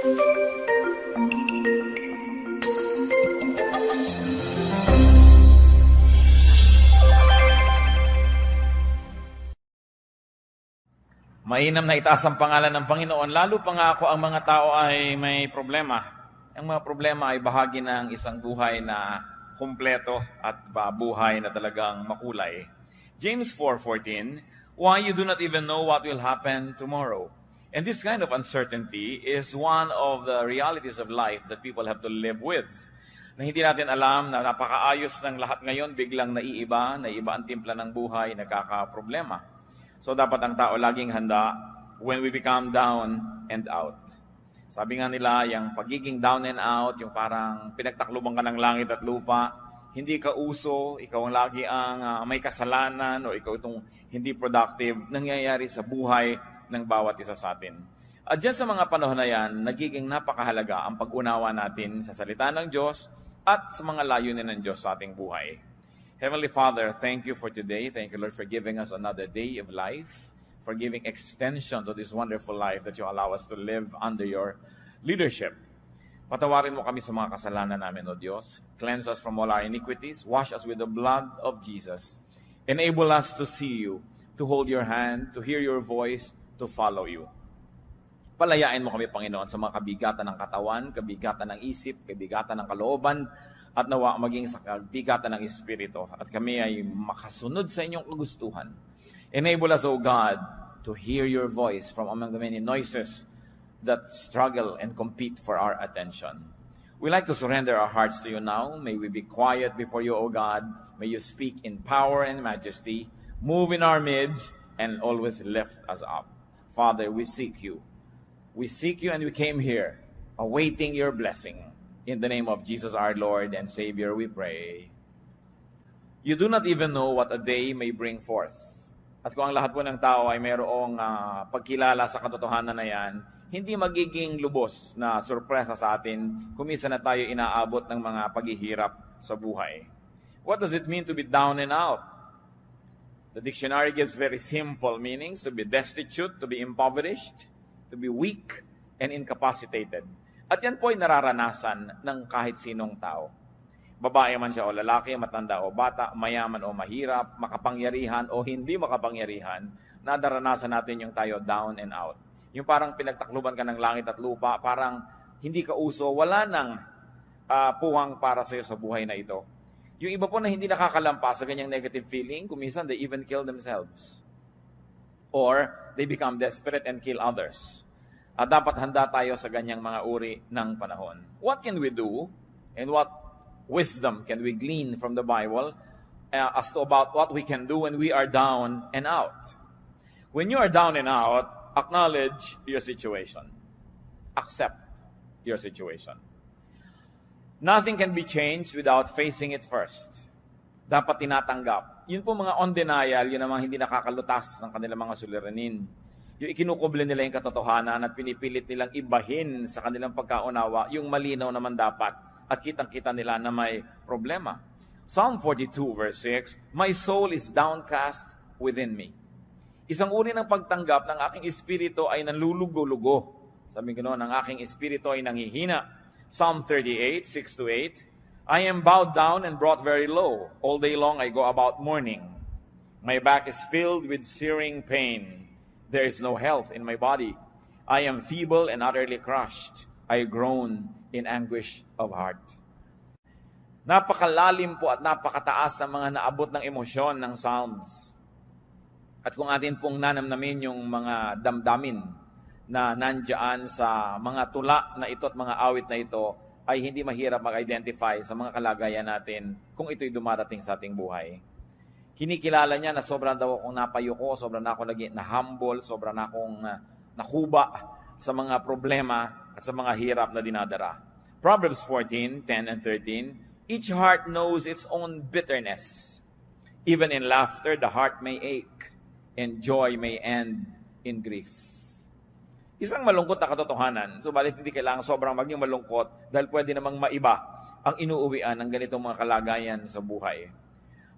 Mainam na itaas ang pangalan ng Panginoon, lalo pa nga ako ang mga tao ay may problema. Ang mga problema ay bahagi ng isang buhay na kumpleto at buhay na talagang makulay. James 4:14, why you do not even know what will happen tomorrow. And this kind of uncertainty is one of the realities of life that people have to live with. Na hindi natin alam na napakaayos ng lahat ngayon, biglang naiiba ang timpla ng buhay, nagkakaproblema. So dapat ang tao laging handa when we become down and out. Sabi nga nila, yung pagiging down and out, yung parang pinagtakluban ka ng langit at lupa, hindi ka uso, ikaw ang lagi ang may kasalanan o ikaw itong hindi productive, nangyayari sa buhay ng bawat isa sa atin. At dyan sa mga panahon na yan, nagiging napakahalaga ang pag-unawa natin sa salita ng Diyos at sa mga layunin ng Diyos sa ating buhay. Heavenly Father, thank you for today. Thank you, Lord, for giving us another day of life, for giving extension to this wonderful life that you allow us to live under your leadership. Patawarin mo kami sa mga kasalanan namin, O Diyos. Cleanse us from all our iniquities. Wash us with the blood of Jesus. Enable us to see you, to hold your hand, to hear your voice, to follow you. Palayain mo kami, Panginoon, sa mga kabigatan ng katawan, kabigatan ng isip, kabigatan ng kalooban, at nawa maging sa kabigatan ng Espiritu. At kami ay makasunod sa inyong kagustuhan. Enable us, O God, to hear your voice from among the many noises that struggle and compete for our attention. We like to surrender our hearts to you now. May we be quiet before you, O God. May you speak in power and majesty. Move in our midst and always lift us up. Father, we seek you. We seek you and we came here awaiting your blessing. In the name of Jesus our Lord and Savior we pray. You do not even know what a day may bring forth. At kung ang lahat po ng tao ay mayroong pagkilala sa katotohanan na yan, hindi magiging lubos na sorpresa sa atin kung minsan na tayo inaabot ng mga paghihirap sa buhay. What does it mean to be down and out? The dictionary gives very simple meanings: to be destitute, to be impoverished, to be weak and incapacitated. At yan po ay nararanasan ng kahit sinong tao. Babae man siya o lalaki, matanda o bata, mayaman o mahirap, makapangyarihan o hindi makapangyarihan, nadaranasan natin yung tayo down and out. Yung parang pinagtakluban ka ng langit at lupa, parang hindi ka uso, wala nang puwang para sa'yo sa buhay na ito. Yung iba po na hindi nakakalampas sa ganyang negative feeling, kuminsan they even kill themselves. Or they become desperate and kill others. At dapat handa tayo sa ganyang mga uri ng panahon. What can we do and what wisdom can we glean from the Bible as to about what we can do when we are down and out? When you are down and out, acknowledge your situation. Accept your situation. Nothing can be changed without facing it first. Dapat tinatanggap. Yun po mga on denial, yun ang mga hindi nakakalutas ng kanilang mga suliranin. Yung ikinukuble nila yung katotohanan at pinipilit nilang ibahin sa kanilang pagkaunawa, yung malinaw naman dapat at kitang-kita nila na may problema. Psalm 42 verse 6, my soul is downcast within me. Isang uri ng pagtanggap ng aking espiritu ay nanlulugo-lugo. Sabi ko noon, ang aking espiritu ay nanghihina. Psalm 38, 6-8, I am bowed down and brought very low. All day long I go about mourning. My back is filled with searing pain. There is no health in my body. I am feeble and utterly crushed. I groan in anguish of heart. Napakalalim po at napakataas ng mga naabot ng emosyon ng Psalms. At kung atin pong nanamnamin yung mga damdamin na nandiyan sa mga tula na ito at mga awit na ito, ay hindi mahirap mag-identify sa mga kalagayan natin kung ito'y dumarating sa ating buhay. Kinikilala niya na sobrang daw akong napayuko, sobrang na ako naging na-humble, sobrang na akong nakuba sa mga problema at sa mga hirap na dinadara. Proverbs 14, 10 and 13, each heart knows its own bitterness. Even in laughter, the heart may ache, and joy may end in grief. Isang malungkot na katotohanan, subalit hindi kailangan sobrang maging malungkot dahil pwede namang maiba ang inuuwian ng ganitong mga kalagayan sa buhay.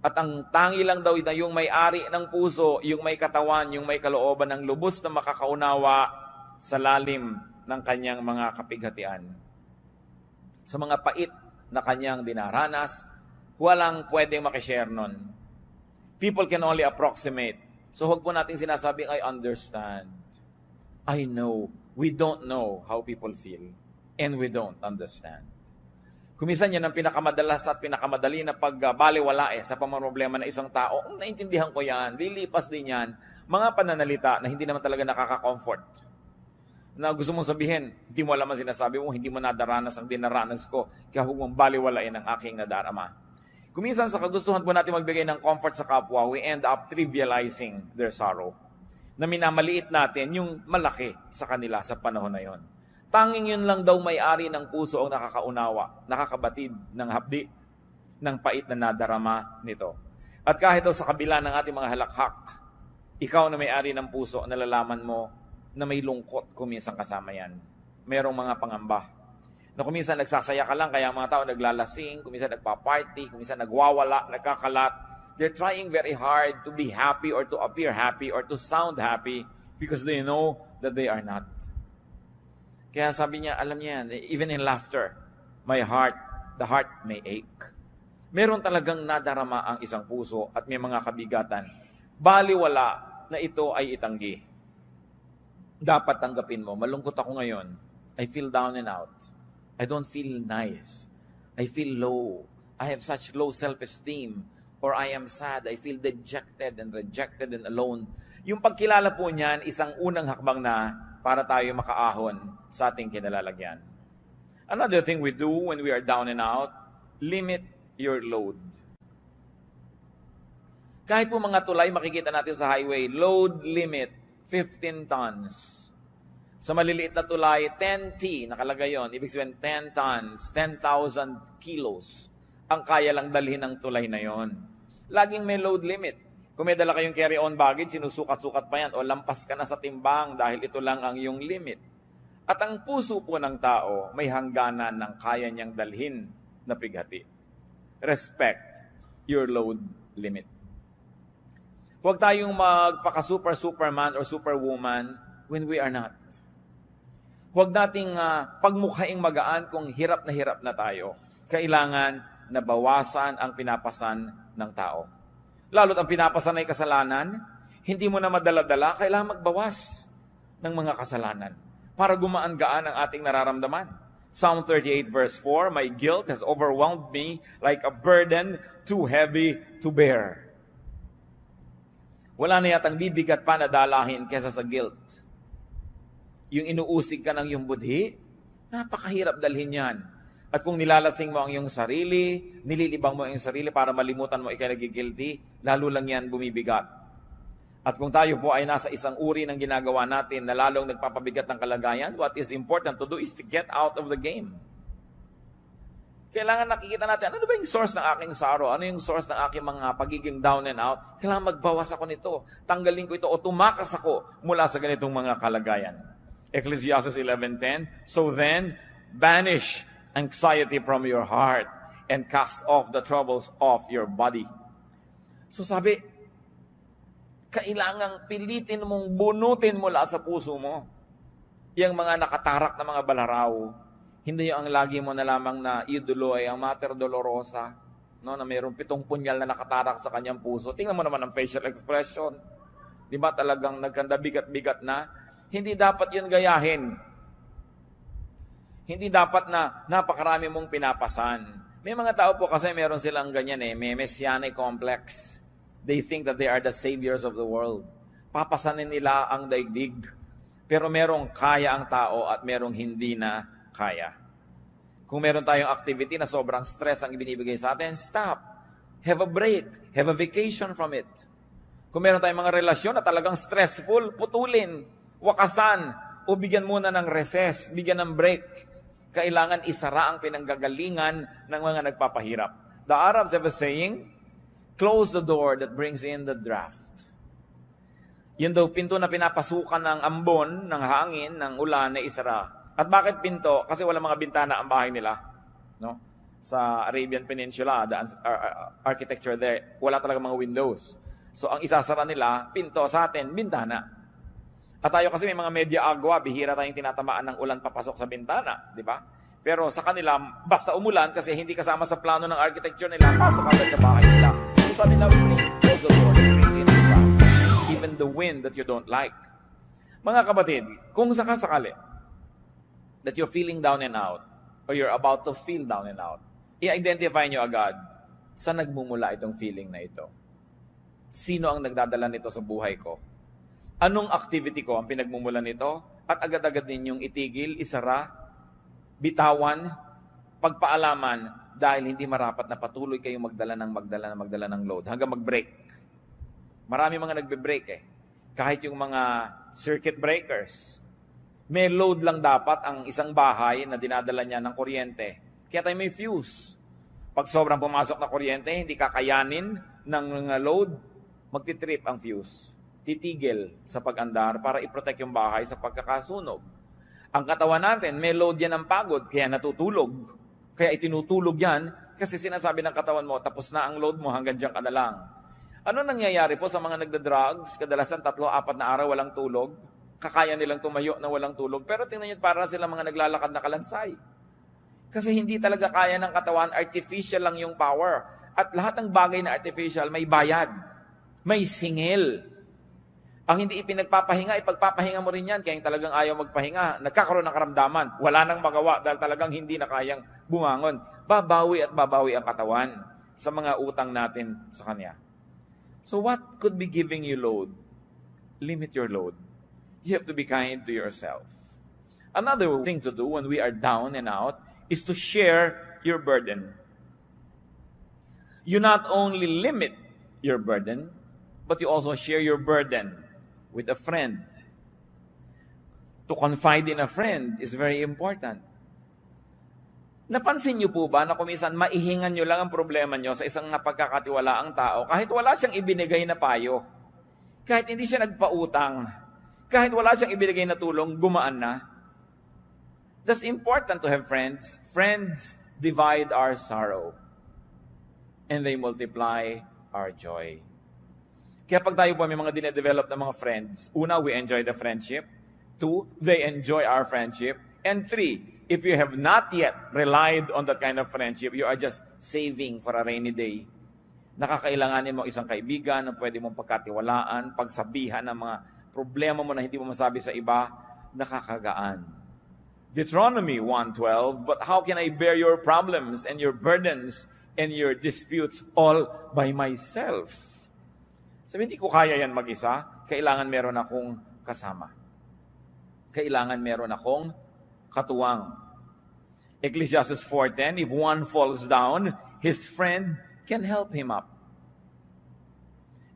At ang tangi lang daw na yung may-ari ng puso, yung may katawan, yung may kalooban ng lubos na makakaunawa sa lalim ng kanyang mga kapighatian. Sa mga pait na kanyang dinaranas, walang pwedeng makishare nun. People can only approximate. So huwag po natin sinasabing, I understand. I know. We don't know how people feel. And we don't understand. Kumisan yan ang pinakamadalas at pinakamadali na pagbaliwala sa pamamroblema ng isang tao. Naintindihan ko yan. Lilipas din yan. Mga pananalita na hindi naman talaga nakaka-comfort. Na gusto mong sabihin, hindi mo alam ang sinasabi mo, hindi mo nadaranas ang dinaranas ko, kaya huwag mong baliwalain ang aking nadarama. Kuminsan sa kagustuhan po natin magbigay ng comfort sa kapwa, we end up trivializing their sorrow. Na minamaliit natin yung malaki sa kanila sa panahon na yon. Tanging yun lang daw may-ari ng puso ang nakakaunawa, nakakabatid ng hapdi, ng pait na nadarama nito. At kahit daw sa kabila ng ating mga halakhak, ikaw na may-ari ng puso, nalalaman mo na may lungkot kuminsan kasama yan. Merong mga pangamba. Na kuminsan nagsasaya ka lang, kaya mga tao naglalasing, kuminsan nagpa-party, kuminsan nagwawala, nagkakalat. They're trying very hard to be happy or to appear happy or to sound happy because they know that they are not. Kaya sabi niya, alam niya yan, even in laughter, the heart may ache. Meron talagang nadarama ang isang puso at may mga kabigatan. Baliwala na ito ay itanggi. Dapat tanggapin mo, malungkot ako ngayon. I feel down and out. I don't feel nice. I feel low. I have such low self-esteem. Or I am sad. I feel dejected and rejected and alone. Yung pagkilala po niyan, isang unang hakbang na para tayo makaahon sa ating kinalalagyan. Another thing we do when we are down and out, limit your load. Kahit po mga tulay, makikita natin sa highway, load limit, 15 tons. Sa maliliit na tulay, 10T, nakalagay yun. Ibig sabihin, 10 tons, 10,000 kilos ang kaya lang dalhin ng tulay na yon. Laging may load limit. Kung may dala kayong carry-on baggage, sinusukat-sukat pa yan o lampas ka na sa timbang dahil ito lang ang iyong limit. At ang puso po ng tao may hangganan ng kaya niyang dalhin na pighati. Respect your load limit. Huwag tayong magpaka-superman or superwoman when we are not. Huwag nating pagmukhaing magaan kung hirap na tayo. Kailangan na bawasan ang pinapasan ng tao. Lalo't ang pinapasan ay kasalanan, hindi mo na madala-dala, kailangan magbawas ng mga kasalanan para gumaan-gaan ang ating nararamdaman. Psalm 38 verse 4, my guilt has overwhelmed me like a burden too heavy to bear. Wala na yatang bibigat pa na dalahin kesa sa guilt. Yung inuusig ka ng iyong budhi, napakahirap dalhin yan. At kung nilalasing mo ang iyong sarili, nililibang mo ang iyong sarili para malimutan mo ikay nagigilty, lalo lang yan bumibigat. At kung tayo po ay nasa isang uri ng ginagawa natin na lalong nagpapabigat ng kalagayan, what is important to do is to get out of the game. Kailangan nakikita natin, ano ba yung source ng aking sorrow? Ano yung source ng aking mga pagiging down and out? Kailangan magbawas ako nito. Tanggalin ko ito o tumakas ako mula sa ganitong mga kalagayan. Ecclesiastes 11:10, so then, banish anxiety from your heart and cast off the troubles of your body. So sabi, kailangang pilitin mong bunutin mula sa puso mo yung mga nakatarak na mga balaraw. Hindi yung ang lagi mo na lamang na idolo ay ang Mater Dolorosa, no, na mayroong 7 punyal na nakatarak sa kanyang puso. Tingnan mo naman ang facial expression. Di ba talagang nagkanda bigat-bigat na? Hindi dapat yun gayahin. Hindi dapat na napakarami mong pinapasan. May mga tao po kasi meron silang ganyan may messianic complex. They think that they are the saviors of the world. Papasanin nila ang daigdig. Pero merong kaya ang tao at merong hindi na kaya. Kung meron tayong activity na sobrang stress ang ibinibigay sa atin, stop. Have a break. Have a vacation from it. Kung meron tayong mga relasyon na talagang stressful, putulin, wakasan, o bigyan muna ng recess, bigyan ng break. Kailangan isara ang pinanggagalingan ng mga nagpapahirap. The Arabs have a saying, close the door that brings in the draft. Yun daw, pinto na pinapasukan ng ambon, ng hangin, ng ulan na isara. At bakit pinto? Kasi wala mga bintana ang bahay nila. No? Sa Arabian Peninsula, the architecture there, wala talaga mga windows. So ang isasara nila, pinto, sa atin, bintana. At tayo kasi may mga media agwa, bihira tayong tinatamaan ng ulan papasok sa bintana, di ba? Pero sa kanila, basta umulan kasi hindi kasama sa plano ng architecture nila, pasok agad sa bahay nila. So sabi na, please close the door and praise in the craft. Even the wind that you don't like. Mga kapatid, kung sakasakali that you're feeling down and out, or you're about to feel down and out, i-identify nyo agad saan nagmumula itong feeling na ito. Sino ang nagdadala nito sa buhay ko? Anong activity ko ang pinagmumulan nito? At agad-agad ninyong itigil, isara, bitawan, pagpaalaman dahil hindi marapat na patuloy kayong magdala ng load hanggang mag-break. Marami mga nagbe-break eh. Kahit yung mga circuit breakers, may load lang dapat ang isang bahay na dinadala niya ng kuryente. Kaya tayo may fuse. Pag sobrang pumasok na kuryente, hindi kakayanin ng load, magtitrip ang fuse. Titigil sa pag-andar para i-protect yung bahay sa pagkakasunog. Ang katawan natin, may load yan ng pagod, kaya natutulog. Kaya itinutulog yan kasi sinasabi ng katawan mo, tapos na ang load mo, hanggang dyan ka na lang. Ano nangyayari po sa mga nagda-drugs? Kadalasan 3-4 na araw walang tulog. Kakaya nilang tumayo na walang tulog. Pero tingnan nyo, para sila mga naglalakad na kalansay. Kasi hindi talaga kaya ng katawan, artificial lang yung power. At lahat ng bagay na artificial, may bayad. May singil. Ang hindi ipinagpapahinga, ipagpapahinga mo rin yan. Kaya yung talagang ayaw magpahinga, nagkakaroon ng karamdaman. Wala nang magawa dahil talagang hindi na kayang bumangon. Babawi at babawi ang katawan sa mga utang natin sa Kanya. So what could be giving you load? Limit your load. You have to be kind to yourself. Another thing to do when we are down and out is to share your burden. You not only limit your burden, but you also share your burden with a friend. To confide in a friend is very important. Napansin niyo po ba na kumisan maihingan niyo lang ang problema niyo sa isang napagkakatiwalaang tao kahit wala siyang ibinigay na payo, kahit hindi siya nagpautang, kahit wala siyang ibinigay na tulong, gumaan na? That's important to have friends. Friends divide our sorrow and they multiply our joy. Kaya pag tayo po may mga dinedevelop na mga friends, una, we enjoy the friendship. 2, they enjoy our friendship. And 3, if you have not yet relied on that kind of friendship, you are just saving for a rainy day. Nakakailanganin mo isang kaibigan na pwede mong pagkatiwalaan, pagsabihan ng mga problema mo na hindi mo masabi sa iba, nakakagaan. Deuteronomy 1:12, but how can I bear your problems and your burdens and your disputes all by myself? Sabi, hindi ko kaya yan mag-isa. Kailangan meron akong kasama. Kailangan meron akong katuwang. Ecclesiastes 4:10, if one falls down, his friend can help him up.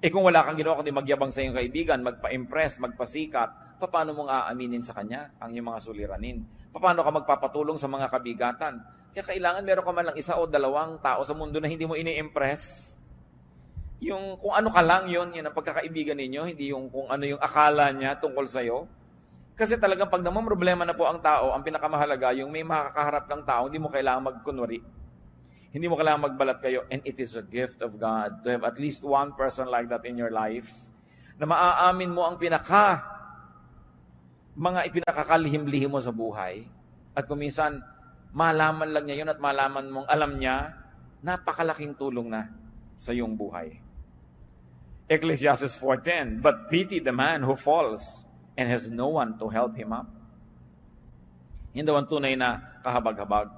Kung wala kang ginawa kundi magyabang sa iyong kaibigan, magpa-impress, magpasikat, paano mong aaminin sa kanya ang iyong mga suliranin? Paano ka magpapatulong sa mga kabigatan? Kaya kailangan meron ka man lang 1 o 2 tao sa mundo na hindi mo ini-impress. Yung kung ano ka lang yun ang pagkakaibigan ninyo, hindi yung kung ano yung akala niya tungkol sa'yo. Kasi talagang pag namang problema na po ang tao, ang pinakamahalaga, yung may makakaharap ng tao, hindi mo kailangan magkunwari. Hindi mo kailangan magbalat kayo. And it is a gift of God to have at least one person like that in your life na maaamin mo ang mga ipinakakalihim-lihim mo sa buhay. At kung minsan, malaman lang niya yun at malaman mong alam niya, napakalaking tulong na sa iyong buhay. Ecclesiastes 4:10, but pity the man who falls and has no one to help him up. Hindi daw ang tunay na kahabag-habag.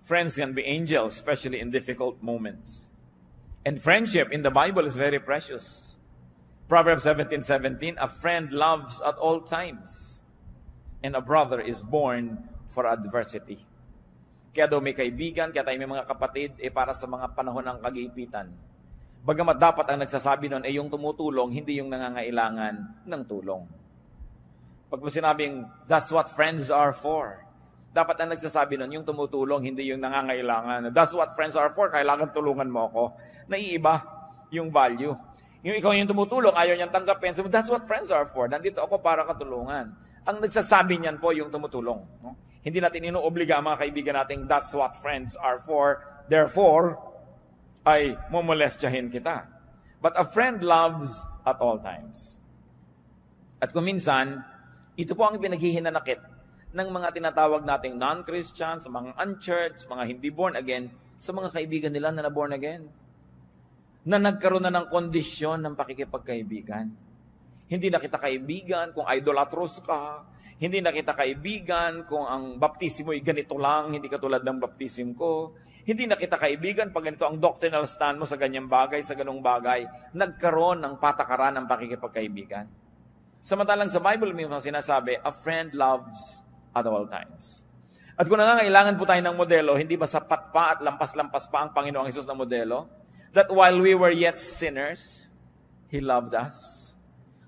Friends can be angels, especially in difficult moments. And friendship in the Bible is very precious. Proverbs 17:17, a friend loves at all times, and a brother is born for adversity. Kaya daw may kaibigan, kaya tayo may mga kapatid, para sa mga panahon ng kagipitan. Bagamat dapat ang nagsasabi nun ay yung tumutulong, hindi yung nangangailangan ng tulong. Pag mo sinabing, that's what friends are for. Dapat ang nagsasabi nun, yung tumutulong, hindi yung nangangailangan. That's what friends are for, kailangan tulungan mo ako. Naiiba yung value. Yung ikaw yung tumutulong, ayaw niyang tanggapin. So, that's what friends are for. Nandito ako para katulungan. Ang nagsasabi niyan po yung tumutulong. No? Hindi natin inuobliga ang mga kaibigan natin, that's what friends are for. Therefore, ay mumolestyahin kita. But a friend loves at all times. At kung minsan, Ito po ang pinaghihinanakit ng mga tinatawag nating non-Christians, mga unchurched, mga hindi born again, sa mga kaibigan nila na born again. Na nagkaroon na ng kondisyon ng pakikipagkaibigan. Hindi na kita kaibigan kung idolatros ka. Hindi na kita kaibigan kung ang baptismo ay ganito lang, hindi katulad ng baptism ko. Hindi na kita kaibigan pag ganito ang doctrinal stand mo sa ganyang bagay, sa ganong bagay. Nagkaroon ng patakaran ng pakikipagkaibigan. Samantalang sa Bible mismo sinasabi, a friend loves at all times. At kung nangangailangan po tayo ng modelo, hindi ba sapat pa at lampas-lampas pa ang Panginoong Hesus na modelo? That while we were yet sinners, He loved us.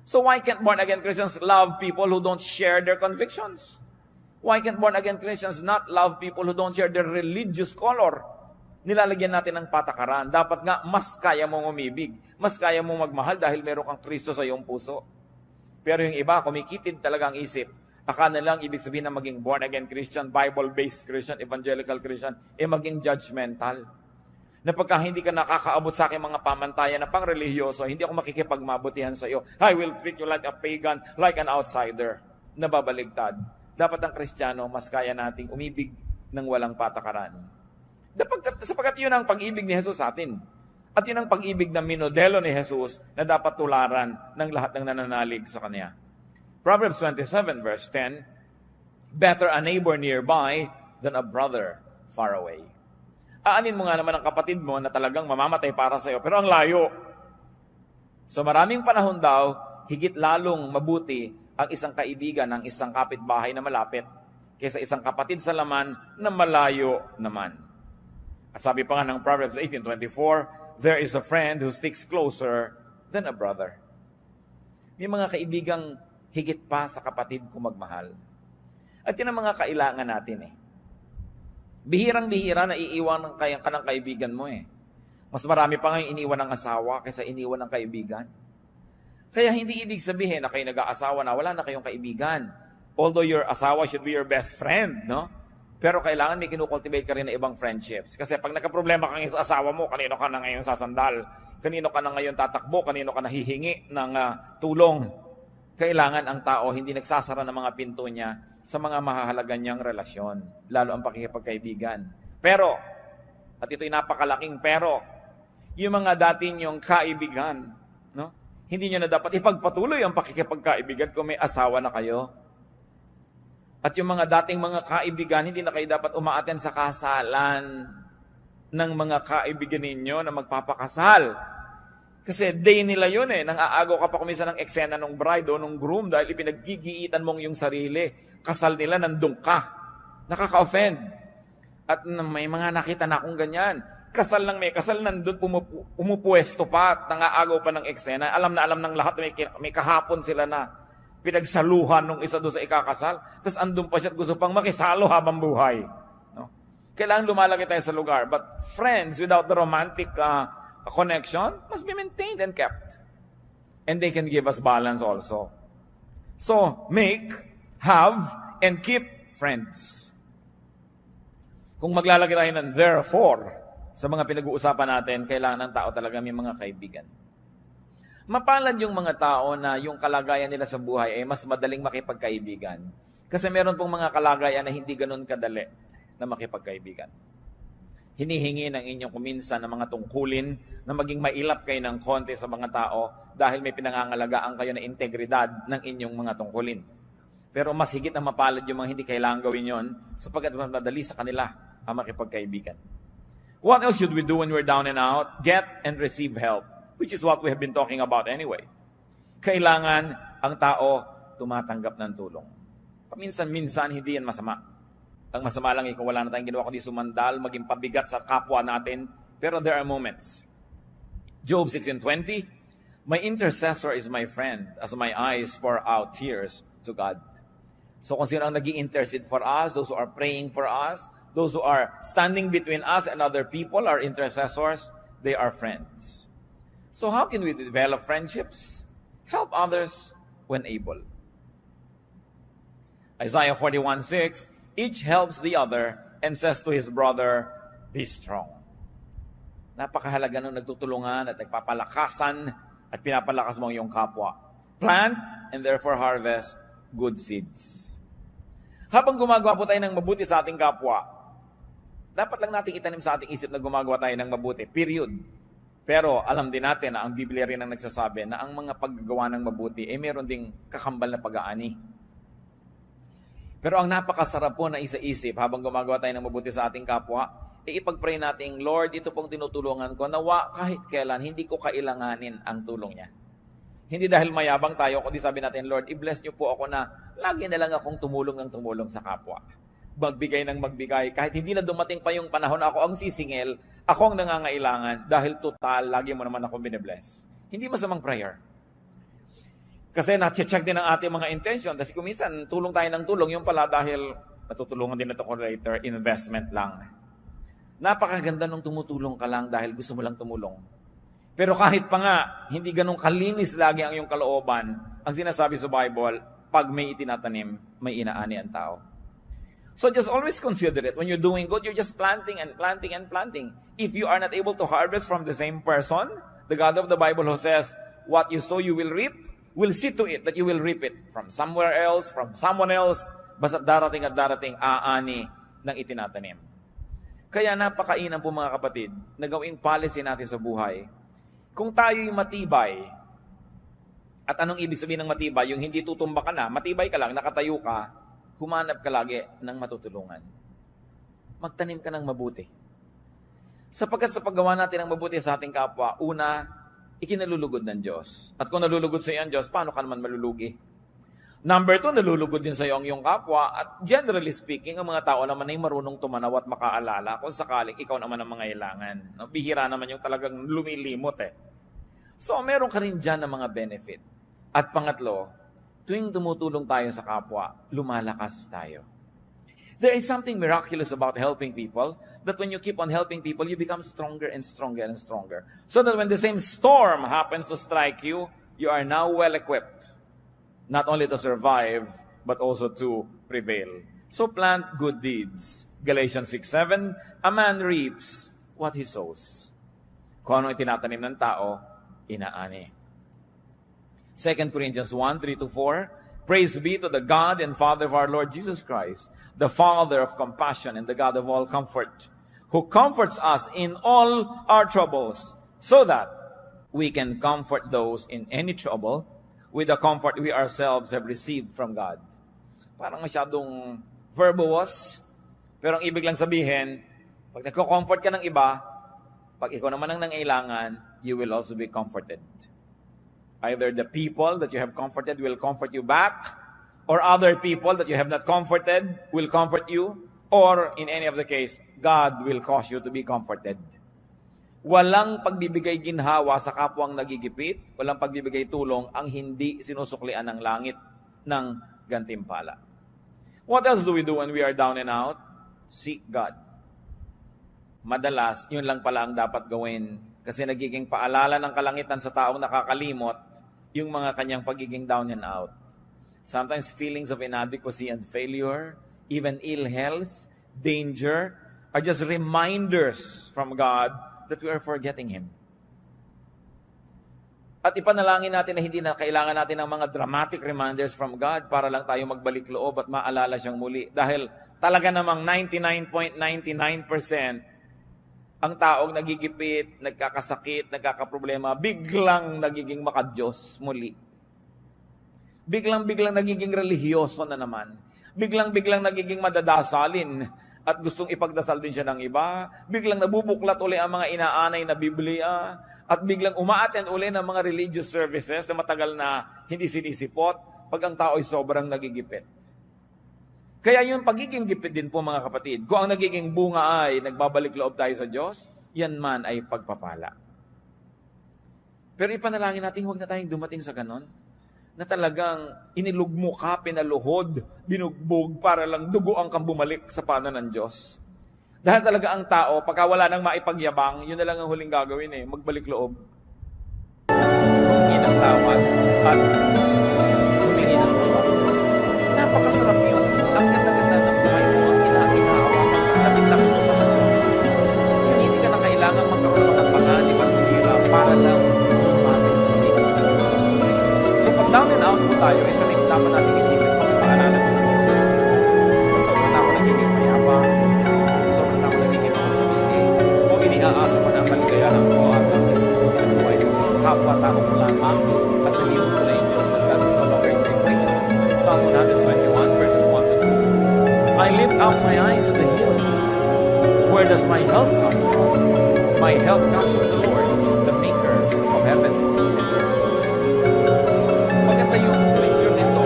So why can't born-again Christians love people who don't share their convictions? Why can't born-again Christians not love people who don't share their religious color? Nilalagyan natin ng patakaran. Dapat nga, mas kaya mong umibig. Mas kaya mong magmahal dahil meron kang Kristo sa iyong puso. Pero yung iba, kumikitid talaga ang isip. Akala lang ibig sabihin na maging born-again Christian, Bible-based Christian, evangelical Christian, maging judgmental. Na pagka hindi ka nakakaabot sa aking mga pamantayan na pang-religyoso, hindi ako makikipagmabutihan sa iyo. I will treat you like a pagan, like an outsider. Nababaligtad. Dapat ang Kristiyano, mas kaya nating umibig ng walang patakaran. Sapagkat yun ang pag-ibig ni Jesus sa atin. At yun ang pag-ibig na minodelo ni Jesus na dapat tularan ng lahat ng nananalig sa Kanya. Proverbs 27 verse 10, better a neighbor nearby than a brother far away. Aanin mo nga naman ang kapatid mo na talagang mamamatay para sa iyo, pero ang layo. So maraming panahon daw, higit lalong mabuti ang isang kaibigan ng isang kapitbahay na malapit kaysa isang kapatid sa laman na malayo naman. At sabi pa nga ng Proverbs 18:24, there is a friend who sticks closer than a brother. May mga kaibigang higit pa sa kapatid kung magmahal. At yun ang mga kailangan natin Bihirang-bihira na iiwan ka ng kaibigan mo Mas marami pa ngayon iniwan ng asawa kaysa iniwan ng kaibigan. Kaya hindi ibig sabihin na kayo nag-aasawa na wala na kayong kaibigan. Although your asawa should be your best friend, no? Pero kailangan may kinukultivate ka rin ng ibang friendships. Kasi pag nagka-problema ka ngayon sa asawa mo, kanino ka na ngayon sasandal? Kanino ka na ngayon tatakbo? Kanino ka na hihingi ng tulong? Kailangan ang tao hindi nagsasara ng mga pinto niya sa mga mahahalaga niyang relasyon, lalo ang pakikipagkaibigan. Pero, at ito'y napakalaking pero, yung mga dati niyong kaibigan, no? Hindi niyo na dapat ipagpatuloy ang pakikipagkaibigan kung may asawa na kayo. At yung mga dating mga kaibigan, hindi na kayo dapat umaaten sa kasalan ng mga kaibigan ninyo na magpapakasal. Kasi day nila yun nang aagaw ka pa kuminsan ng eksena ng bride o ng groom dahil ipinaggigiitan mong yung sarili. Kasal nila, nandun ka. Nakaka-offend. At may mga nakita na akong ganyan. Kasal lang may kasal, nandun pumupuesto pa at nangaagaw pa ng eksena. Alam na alam ng lahat, may kahapon sila na pinagsaluhan ng isa doon sa ikakasal. Tapos andun pa siya at gusto pang makisalo habang buhay. No? Kailangan lumalaki tayo sa lugar. But friends without the romantic connection must be maintained and kept. And they can give us balance also. So, have, and keep friends. Kung maglalagay tayo ng therefore sa mga pinag-uusapan natin, kailangan ng tao talaga may mga kaibigan. Mapalad yung mga tao na yung kalagayan nila sa buhay ay mas madaling makipagkaibigan. Kasi meron pong mga kalagayan na hindi ganun kadali na makipagkaibigan. Hinihingi ng inyong kuminsan ng mga tungkulin na maging mailap kayo ng konti sa mga tao dahil may pinangangalagaan kayo na integridad ng inyong mga tungkulin. Pero mas higit na mapalad yung mga hindi kailangan gawin yon sapagkat mas madali sa kanila ang makipagkaibigan. What else should we do when we're down and out? Get and receive help, which is what we have been talking about anyway. Kailangan ang tao tumatanggap ng tulong. Paminsan-minsan, hindi yan masama. Ang masama lang kung wala na tayong ginawa kundi sumandal, maging pabigat sa kapwa natin. Pero there are moments. Job 16:20, my intercessor is my friend as my eyes pour out tears to God. So kung sino ang nag-i-intercede for us, those who are praying for us, those who are standing between us and other people, our intercessors, they are friends. So how can we develop friendships? Help others when able. Isaiah 41:6, each helps the other and says to his brother, be strong. Napakahalaga nung nagtutulungan at nagpapalakasan at pinapalakas mo ang iyong kapwa. Plant and therefore harvest good seeds. Habang gumagawa po tayo ng mabuti sa ating kapwa, dapat lang nating itanim sa ating isip na gumagawa tayo ng mabuti. Period. Pero alam din natin na ang Biblia rin ang nagsasabi na ang mga paggagawa ng mabuti ay meron ding kakambal na pag-aani. Pero ang napakasarap po na isa-isip habang gumagawa tayo ng mabuti sa ating kapwa, ipag-pray natin, Lord, ito pong tinutulungan ko, nawa kahit kailan, hindi ko kailanganin ang tulong niya. Hindi dahil mayabang tayo, kundi sabi natin, Lord, i-bless niyo po ako na lagi na lang akong tumulong ng tumulong sa kapwa. Magbigay ng magbigay. Kahit hindi na dumating pa yung panahon na ako ang sisingil, ako ang nangangailangan dahil total, lagi mo naman akong binibless. Hindi masamang prayer. Kasi na-check din ang ating mga intention. Kasi kung minsan, tulong tayo ng tulong, yung pala dahil natutulungan din ito ko later, investment lang. Napakaganda nung tumutulong ka lang dahil gusto mo lang tumulong. Pero kahit pa nga, hindi ganun kalinis lagi ang iyong kalooban, ang sinasabi sa Bible, pag may itinatanim, may inaani ang tao. So just always consider it. When you're doing good, you're just planting and planting and planting. If you are not able to harvest from the same person, the God of the Bible who says, what you sow you will reap, will see to it that you will reap it from somewhere else, from someone else, basta darating at darating aani ng itinatanim. Kaya napakainam po mga kapatid, na gawing policy natin sa buhay. Kung tayo'y matibay, at anong ibig sabihin ng matibay? Yung hindi tutumba ka na, matibay ka lang, nakatayo ka, humanap ka lagi ng matutulungan. Magtanim ka ng mabuti. Sapagkat sa paggawa natin ng mabuti sa ating kapwa, una, ikinalulugod ng Diyos. At kung nalulugod sa iyo ang Diyos, paano ka naman malulugi? Number 2, nalulugod din sa iyo ang iyong kapwa. At generally speaking, ang mga tao naman ay marunong tumanaw at makaalala kung sakaling ikaw naman ang mangailangan. No? Bihira naman yung talagang lumilimot eh. So, meron ka rin dyan ng mga benefit. At pangatlo, tuwing tumutulong tayo sa kapwa, lumalakas tayo. There is something miraculous about helping people, that when you keep on helping people, you become stronger and stronger and stronger. So that when the same storm happens to strike you, you are now well-equipped. Not only to survive, but also to prevail. So plant good deeds. Galatians 6:7, a man reaps what he sows. Kung ano itinatanim ng tao, inaani. 2 Corinthians 1:3-4, praise be to the God and Father of our Lord Jesus Christ, the Father of compassion and the God of all comfort, who comforts us in all our troubles, so that we can comfort those in any trouble with the comfort we ourselves have received from God. Parang masyadong verbose, pero ang ibig lang sabihin, pag nagko-comfort ka ng iba, pag ikaw naman ang nangailangan, you will also be comforted. Either the people that you have comforted will comfort you back, or other people that you have not comforted will comfort you, or in any of the case, God will cause you to be comforted. Walang pagbibigay ginhawa sa kapwang nagigipit, walang pagbibigay tulong ang hindi sinusuklian ng langit ng gantimpala. What else do we do when we are down and out? Seek God. Madalas, yun lang pala ang dapat gawin kasi nagiging paalala ng kalangitan sa taong nakakalimot yung mga kanyang pagiging down and out. Sometimes feelings of inadequacy and failure, even ill health, danger, are just reminders from God that we are forgetting Him. At ipanalangin natin na hindi na kailangan natin ng mga dramatic reminders from God para lang tayo magbalik loob at maalala siyang muli. Dahil talaga namang 99.99% ang taong nagigipit, nagkakasakit, nagkakaproblema, biglang nagiging makadiyos muli. Biglang-biglang nagiging relihiyoso na naman. Biglang-biglang nagiging madadasalin at gustong ipagdasal din siya ng iba. Biglang nabubuklat uli ang mga inaanay na Biblia. At biglang umaattend uli ng mga religious services na matagal na hindi sinisipot pag ang tao ay sobrang nagigipit. Kaya yung pagiging gipit din po mga kapatid, kung ang nagiging bunga ay nagbabalik loob tayo sa Diyos, yan man ay pagpapala. Pero ipanalangin natin, huwag na tayong dumating sa ganon, na talagang inilugmo ka, pinaluhod, binugbog para lang duguan kang bumalik sa paanan ng Diyos. Dahil talaga ang tao, pagka wala nang maipagyabang, yun na lang ang huling gagawin magbalik loob. Humingi ng tawad at humingi ng tawad. Napakasarap yun. Ang ganda-ganda ng buhay mo, ang inahawakan sa labing-labing mo pa sa Diyos. Yung hindi ka na kailangan magkaroon ng panganib at hirap para lang umamit sa Diyos. So pag down and out po tayo, isa rin dapat natin isipin, I lift up my eyes to the hills. Where does my help come from? My help comes from the Lord, the maker of heaven. Maganda yung picture nito.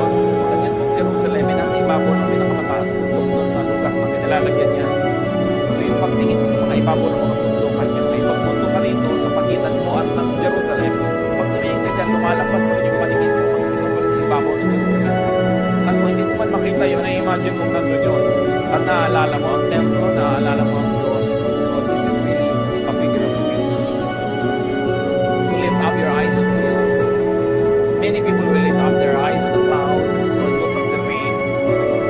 Ganyan kung Jerusalem, nasa ibabaw ng pinakamataas bundok sa lugar na kinilalagyan niya. So yung pagtingin mo sa mga ibabaw ng mga bundok, kahit may pagpunto ka rito sa pagitan mo at ng Jerusalem, pag tumingin ka dyan, lumalabas pa rin yung paningin mo, pagtingin mo yung ibabaw ng Jerusalem. At kung hindi mo man makita yun, na-imagine mo nandun yun. At naaalala mo ang templo, naaalala mo ang Diyos. So this is really a figure of speech. Lift up your eyes on the hills. Many people will lift up their eyes on the clouds or look at the rain.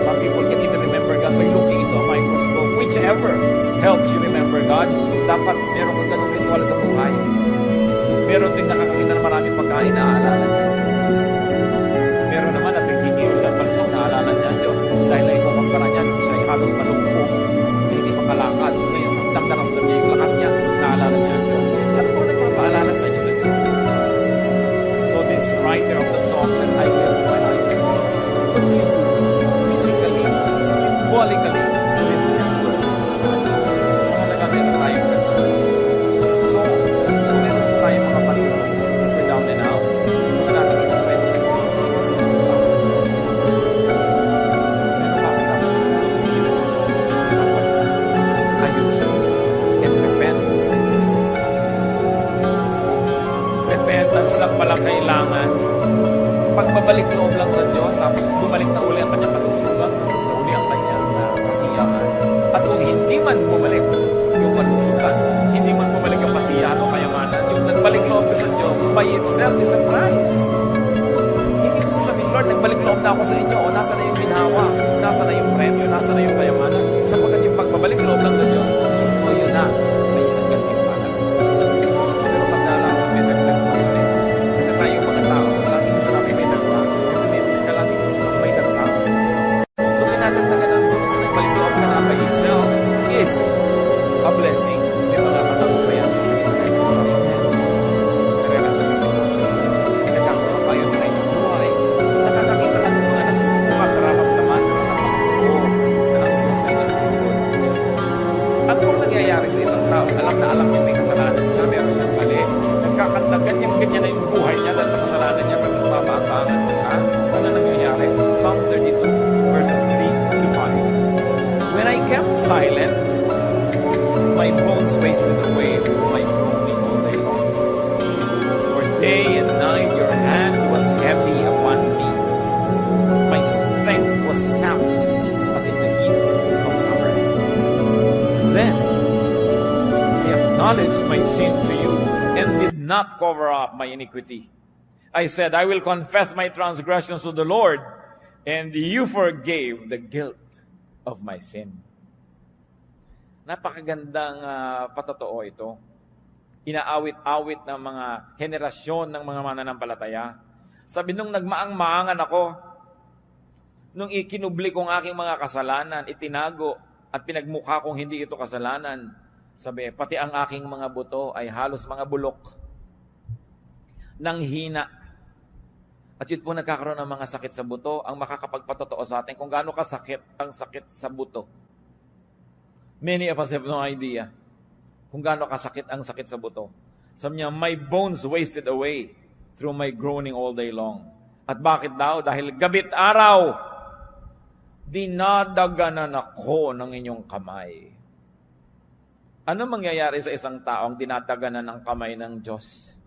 Some people can even remember God by looking into a microscope. Whichever helps you remember God, dapat meron kang ganung ritual sa buhay. Meron din nakakakita ng maraming pagkain na aalala niya ang Diyos. Meron naman at nagkikilos at malusog na aalala niya ang Diyos. Dahil na ikukumpara niya nung siya ay halos malungkot, hindi makalakad. Ngayon, damdaramdam niya yung lakas niya, naalala niya ang Diyos. Ano po nagpapaalala sa inyo sa Diyos? So this writer of the song says, I lift my eyes to Jesus. What do you do? Physically, symbolically, remember. Mahalaga meron tayong ganun. So, kung meron tayong mga palito, we're down and out, huwag natin isipin. Repentance lang palang kailangan. Pagbabalik loob lang sa Diyos, tapos bumalik na uli ang kanyang kalusugan, uli ang kanyang kasiyahan. At kung hindi man bumalik yung kalusugan, hindi man bumalik yung kasiyahan o kayamanan, yung nagbalik loob ka sa Diyos, by itself is a prize. Hindi mo sasabihin, Lord, nagbalik loob na ako sa inyo, o nasa na yung ginhawa, nasa na yung premyo, nasa na yung kayamanan. Sapagkat yung pagbabalik loob lang sa Diyos, mismo yun na, may isang gantimpala. Pero pag nalasa, may dagdag pa rin. Kasi tayo mga tao, laging gusto namin may dagdag. Ka laging gusto namin may dagdag. So, pinadagdagan ng Diyos na nagbalik loob ka na by itself is a blessing. May mga kasama pa yan. Sige, nagkakaroon tayo sa kanyang buhay. Nakakakita ka ng mga nasusukat, nararamdaman ng mga pagkuho na ang Diyos ay nagtutulog. Ano ang nangyayari sa isang tao? Alam na alam niya may kasalanan siya, meron siyang mali. Nagkakandagan ganyan na yung buhay niya dahil sa kasalanan niya pag nagbabaangangan mo siya. Ano nangyayari? Psalm 32 verses 3 to 5. When I kept silent, my bones wasted away through my groaning all day long. For day and night your hand was heavy upon me. My strength was sapped as in the heat of summer. Then I acknowledged my sin to you and did not cover up my iniquity. I said, I will confess my transgressions to the Lord, and you forgave the guilt of my sin. Napakagandang patotoo ito. Inaawit-awit ng mga henerasyon ng mga mananampalataya. Sabi nung nagmaang-maangan ako, nung ikinubli kong aking mga kasalanan, itinago at pinagmukha kong hindi ito kasalanan, sabi, pati ang aking mga buto ay halos mga bulok ng hina. At yun po nagkakaroon ng mga sakit sa buto, ang makakapagpatotoo sa atin kung gaano kasakit ang sakit sa buto. Many of us have no idea kung gaano kasakit ang sakit sa buto. Sabi niya, my bones wasted away through my groaning all day long. At bakit daw? Dahil gabit araw, dinadaganan ako ng inyong kamay. Ano mangyayari sa isang taong dinadaganan ng kamay ng Diyos?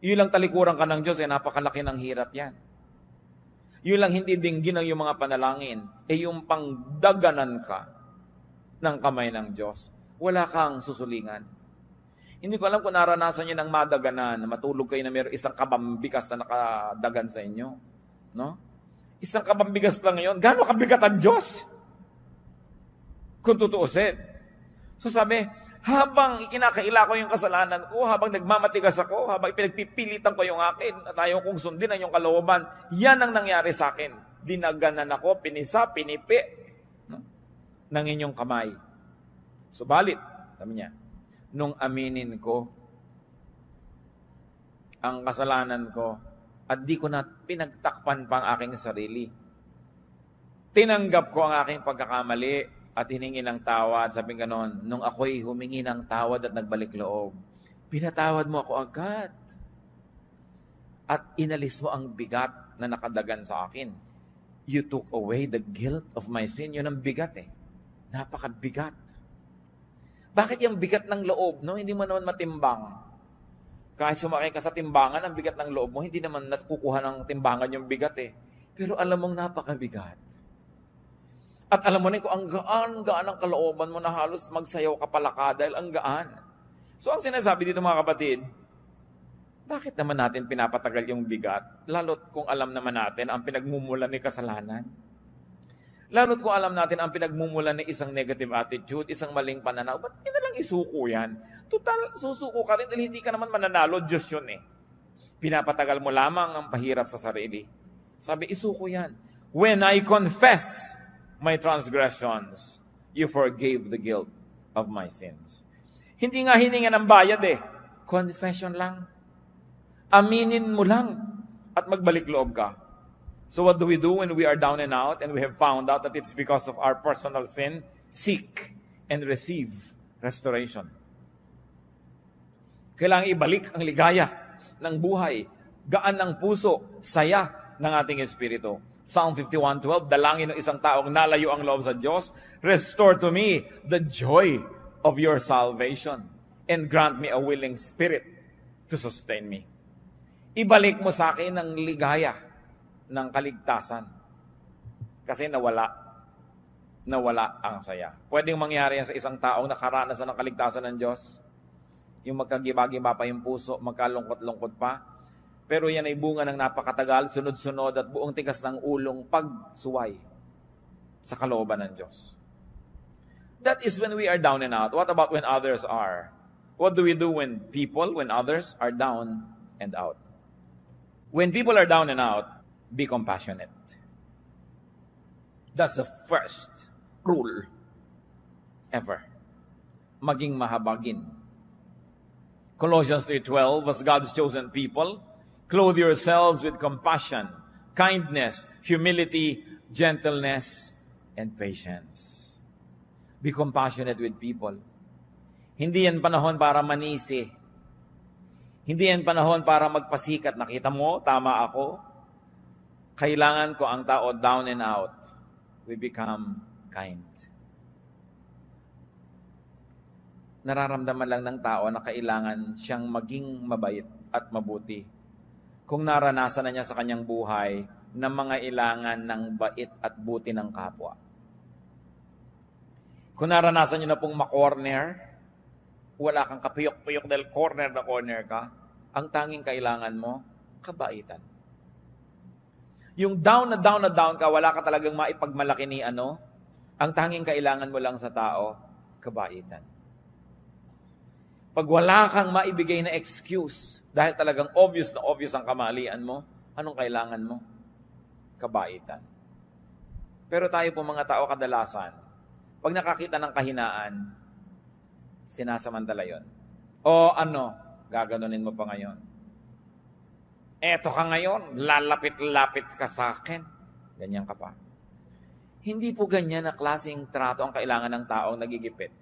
Yun lang talikuran ka ng Diyos, napakalaki ng hirap yan. Yun lang hindi dinggin ang iyong mga panalangin, yung pangdaganan ka ng kamay ng Diyos. Wala kang susulingan. Hindi ko alam kung naranasan niyo ng madaganan, matulog kayo na mayroong isang kabambigas na nakadagan sa inyo. No? Isang kabambigas lang ngayon. Gaano kabigat ang Diyos? Kung tutuusin. So sabi, habang ikinakaila ko yung kasalanan ko, habang nagmamatigas ako, habang pinagpipilitan ko yung akin, at ayaw kong sundin ang yung kalooban, yan ang nangyari sa akin. Dinaganan ako, pinisa, pinipi, no? ng inyong kamay. Subalit, sabi niya, nung aminin ko ang kasalanan ko, at di ko na pinagtakpan pa ang aking sarili, Tinanggap ko ang aking pagkakamali at hiningi ng tawad. Sabi ganon, nung ako'y humingi ng tawad at nagbalik loob, pinatawad mo ako agad. At inalis mo ang bigat na nakadagan sa akin. You took away the guilt of my sin. Yun ang bigat eh. Napakabigat. Bakit yung bigat ng loob, no? Hindi mo naman matimbang. Kahit sumakay ka sa timbangan, ang bigat ng loob mo, hindi naman nakukuha ng timbangan yung bigat eh. Pero alam mong napakabigat. At alam mo na kung ang gaan ang kalooban mo na halos magsayaw ka palaka dahil ang gaan. So ang sinasabi dito mga kapatid, bakit naman natin pinapatagal yung bigat? Lalo't kung alam naman natin ang pinagmumulan ni kasalanan. Lalo't kung alam natin ang pinagmumulan ni isang negative attitude, isang maling pananaw, ba't hindi na lang isuko yan? Total, susuko ka rin dahil hindi ka naman mananalo, Diyos yun eh. Pinapatagal mo lamang ang pahirap sa sarili. Sabi, isuko yan. When I confess my transgressions, you forgave the guilt of my sins. Hindi nga hininga ng bayad eh. Confession lang. Aminin mo lang at magbalik loob ka. So what do we do when we are down and out and we have found out that it's because of our personal sin? Seek and receive restoration. Kailangan ibalik ang ligaya ng buhay, gaan ng puso, saya ng ating espiritu. Psalm 51:12, dalangin ng isang taong nalayo ang loob sa Diyos, restore to me the joy of your salvation and grant me a willing spirit to sustain me. Ibalik mo sa akin ang ligaya ng kaligtasan. Kasi nawala ang saya. Pwedeng mangyari yan sa isang taong nakaranasan ng kaligtasan ng Diyos. Yung magkagiba-giba pa yung puso, magkalungkot-lungkot pa. Pero yan ay bunga ng napakatagal, sunod-sunod at buong tigas ng ulong pagsuway sa kalooban ng Diyos. That is when we are down and out. What about when others are? What do we do when others are down and out? When people are down and out, be compassionate. That's the first rule ever. Maging mahabagin. Colossians 3:12, as God's chosen people, clothe yourselves with compassion, kindness, humility, gentleness, and patience. Be compassionate with people. Hindi yan panahon para manisi. Hindi yan panahon para magpasikat. Nakita mo, tama ako. Kailangan ko ang tao down and out. We become kind. Nararamdaman lang ng tao na kailangan siyang maging mabait at mabuti. Kung naranasan na niya sa kanyang buhay na mga ilangan ng bait at buti ng kapwa. Kung naranasan niyo na pong makorner, wala kang kapiyok-piyok dahil corner na corner ka, ang tanging kailangan mo, kabaitan. Yung down na down ka, wala ka talagang maipagmalaki ni ano, ang tanging kailangan mo lang sa tao, kabaitan. Pag wala kang maibigay na excuse, dahil talagang obvious na obvious ang kamalian mo, anong kailangan mo? Kabaitan. Pero tayo po mga tao kadalasan, pag nakakita ng kahinaan, sinasamantala yon. O ano, gaganunin mo pa ngayon. Eto ka ngayon, lalapit-lapit ka sa akin. Ganyan ka pa. Hindi po ganyan na klaseng trato ang kailangan ng taong nagigipit.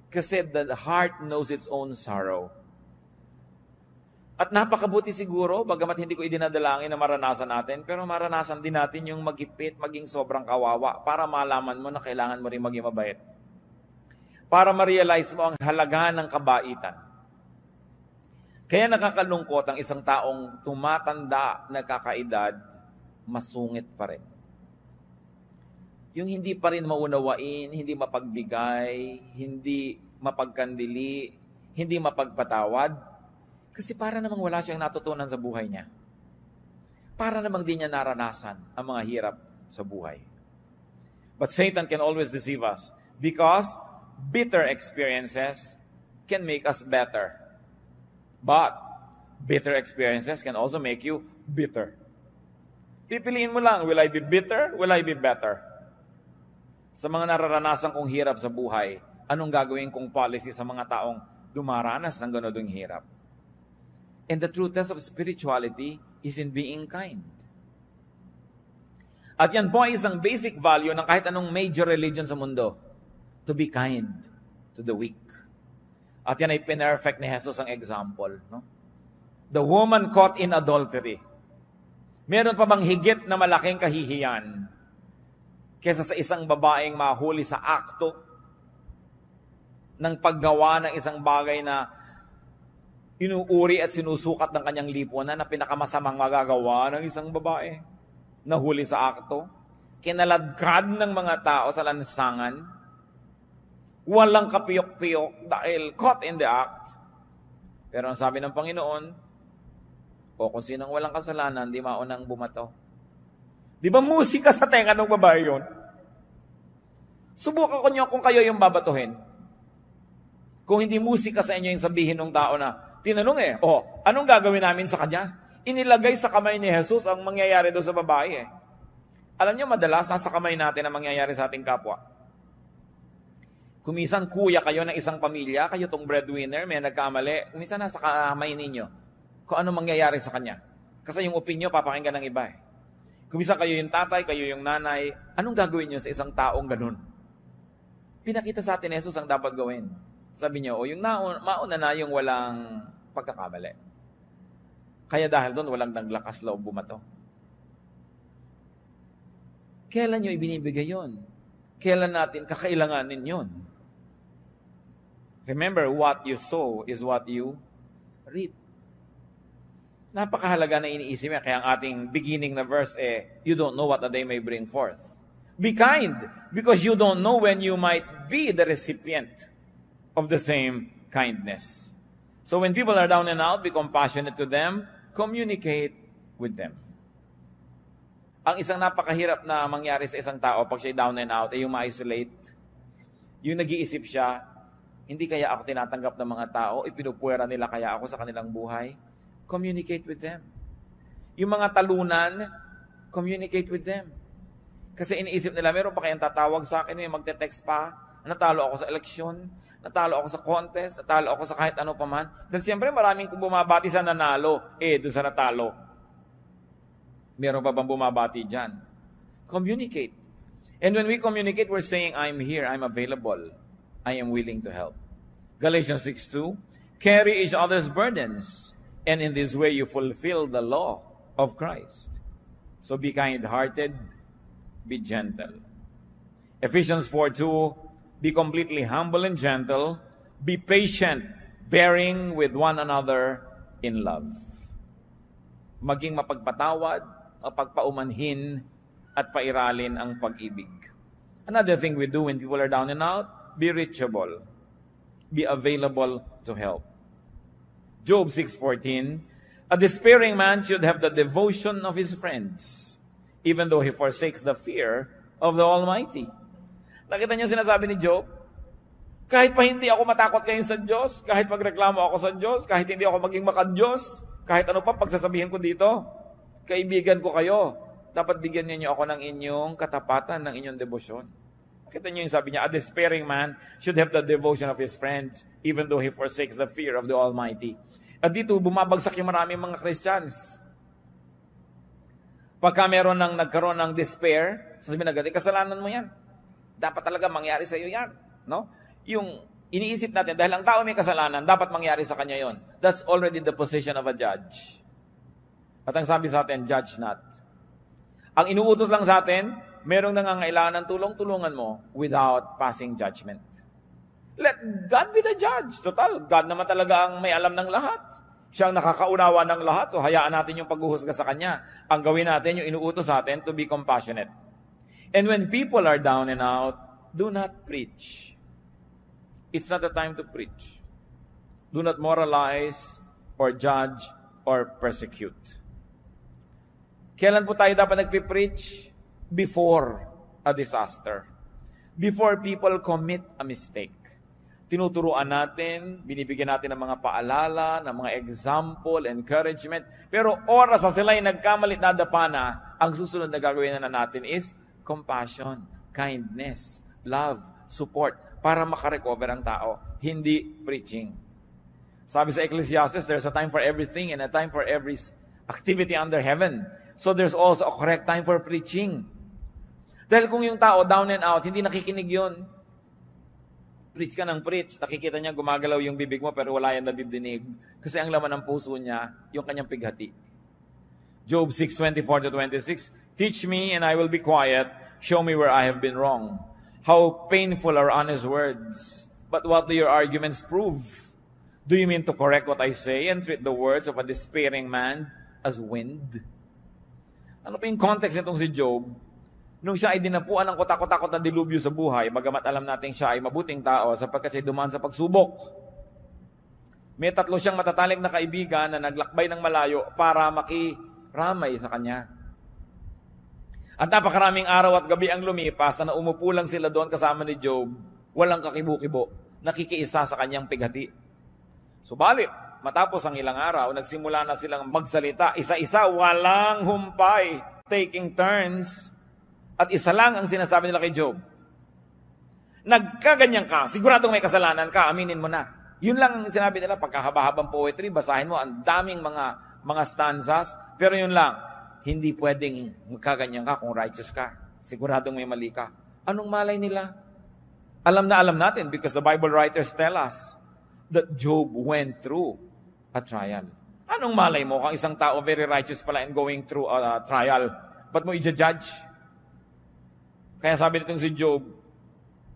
Kasi the heart knows its own sorrow. At napakabuti siguro, bagamat hindi ko idinadalangin na maranasan natin, pero maranasan din natin yung magipit, maging sobrang kawawa, para malaman mo na kailangan mo rin maging mabait. Para ma-realize mo ang halaga ng kabaitan. Kaya nakakalungkot ang isang taong tumatanda na kakaedad, masungit pa rin. Yung hindi pa rin maunawain, hindi mapagbigay, hindi mapagkandili, hindi mapagpatawad, kasi para namang wala siyang natutunan sa buhay niya. Para namang di niya naranasan ang mga hirap sa buhay. But Satan can always deceive us because bitter experiences can make us better. But bitter experiences can also make you bitter. Pipiliin mo lang, will I be bitter? Will I be better? Sa mga nararanasan kong hirap sa buhay, anong gagawin kong policy sa mga taong dumaranas ng ganodong hirap? And the true test of spirituality is in being kind. At yan po ay isang basic value ng kahit anong major religion sa mundo. To be kind to the weak. At yan ay pinerfect ni Jesus ang example. No? The woman caught in adultery. Meron pa bang higit na malaking kahihiyan kesa sa isang babaeng mahuli sa akto ng paggawa ng isang bagay na inuuri at sinusukat ng kanyang lipunan na pinakamasamang magagawa ng isang babae? Nahuli sa akto, kinaladkad ng mga tao sa lansangan, walang kapiyok-piyok dahil caught in the act. Pero ang sabi ng Panginoon, o kung sinong walang kasalanan, di maunang bumato. Di ba musika sa tenga ng babae yun? Subukan ko niyo kung kayo yung babatuhin. Kung hindi musika sa inyo yung sabihin ng tao na, tinanong anong gagawin namin sa kanya? Inilagay sa kamay ni Jesus ang mangyayari doon sa babae Alam niyo, madalas nasa kamay natin ang mangyayari sa ating kapwa. Kumisan kuya kayo ng isang pamilya, kayo tong breadwinner, may nagkamali, kumisan nasa kamay ninyo kung ano mangyayari sa kanya. Kasi yung opinyon, papakinggan ng iba Kumisan kayo yung tatay, kayo yung nanay, anong gagawin niyo sa isang taong ganun? Pinakita sa atin Jesus ang dapat gawin. Sabi niyo, yung mauna na yung walang pagkakamali. Kaya dahil doon, walang naglakas loob bumato. Kailan nyo ibinibigay yon? Kailan natin kakailanganin yon? Remember, what you sow is what you reap. Napakahalaga na iniisip niya. Kaya ang ating beginning na verse you don't know what a day may bring forth. Be kind, because you don't know when you might be the recipient of the same kindness. So when people are down and out, be compassionate to them, communicate with them. Ang isang napakahirap na mangyari sa isang tao pag siya down and out ay yung ma-isolate. Yung nag-iisip siya, hindi kaya ako tinatanggap ng mga tao, ipinupuwera nila kaya ako sa kanilang buhay. Communicate with them. Yung mga talunan, communicate with them. Kasi iniisip nila, meron pa kayang tatawag sa akin, may magte-text pa, natalo ako sa eleksyon, natalo ako sa contest, natalo ako sa kahit ano pa man. Dahil siyempre maraming kung bumabati sa nanalo, doon sa natalo. Meron pa bang bumabati dyan? Communicate. And when we communicate, we're saying, I'm here, I'm available, I am willing to help. Galatians 6:2, carry each other's burdens, and in this way you fulfill the law of Christ. So be kind-hearted, be gentle. Ephesians 4:2, be completely humble and gentle, be patient, bearing with one another in love. Maging mapagpatawad, mapagpaumanhin, at pairalin ang pag-ibig. Another thing we do when people are down and out, be reachable. Be available to help. Job 6:14, a despairing man should have the devotion of his friends, even though he forsakes the fear of the Almighty. Nakita niyo sinasabi ni Job? Kahit pa hindi ako matakot kayo sa Diyos, kahit magreklamo ako sa Diyos, kahit hindi ako maging maka-Diyos, kahit ano pa pagsasabihin ko dito, kaibigan ko kayo, dapat bigyan niyo ako ng inyong katapatan, ng inyong debosyon. Nakita niyo yung sabi niya, a despairing man should have the devotion of his friends, even though he forsakes the fear of the Almighty. At dito, bumabagsak yung maraming mga Christians. Pagka meron nagkaroon ng despair, sasabihin na agad, kasalanan mo yan. Dapat talaga mangyari sa iyo yan. No? Yung iniisip natin, dahil ang tao may kasalanan, dapat mangyari sa kanya yon. That's already the position of a judge. At ang sabi sa atin, judge not. Ang inuutos lang sa atin, merong nangangailangan ng tulong-tulungan mo without passing judgment. Let God be the judge. Total, God naman talaga ang may alam ng lahat. Siya ang nakakaunawa ng lahat, so hayaan natin yung paghuhusga sa Kanya. Ang gawin natin, yung inuutos sa atin, to be compassionate. And when people are down and out, do not preach. It's not the time to preach. Do not moralize or judge or persecute. Kailan po tayo dapat nagpipreach? Before a disaster. Before people commit a mistake. Tinuturuan natin, binibigyan natin ng mga paalala, ng mga example, encouragement. Pero oras na sila yung nagkamalit na dapana, ang susunod na gagawin na natin is compassion, kindness, love, support, para makarecover ang tao. Hindi preaching. Sabi sa Ecclesiastes, there's a time for everything and a time for every activity under heaven. So there's also a correct time for preaching. Dahil kung yung tao down and out, hindi nakikinig yun. Preach ka ng preach. Nakikita niya gumagalaw yung bibig mo pero wala yan nadidinig. Kasi ang laman ng puso niya, yung kanyang pighati. Job 6:24-26, teach me and I will be quiet. Show me where I have been wrong. How painful are honest words. But what do your arguments prove? Do you mean to correct what I say and treat the words of a despairing man as wind? Ano pa yung context nitong si Job? Nung siya ay dinapuan ng kotak-kotakot na dilubyo sa buhay, bagamat alam natin siya ay mabuting tao sapagkat siya dumaan sa pagsubok. May 3 siyang matatalik na kaibigan na naglakbay ng malayo para makiramay sa kanya. At napakaraming araw at gabi ang lumipas na umupo lang sila doon kasama ni Job, walang kakibo-kibo, nakikiisa sa kanyang pighati. Subalit, matapos ang ilang araw, nagsimula na silang magsalita, isa-isa, walang humpay, taking turns. At isa lang ang sinasabi nila kay Job. Nagkaganyan ka, siguradong may kasalanan ka, aminin mo na. Yun lang ang sinabi nila, pagkahaba-habang poetry, basahin mo, ang daming mga stanzas, pero yun lang, hindi pwedeng magkaganyan ka kung righteous ka. Siguradong may mali ka. Anong malay nila? Alam na alam natin because the Bible writers tell us that Job went through a trial. Anong malay mo kung isang tao very righteous pala and going through a trial? Ba't mo i-judge? Kaya sabi nitong si Job,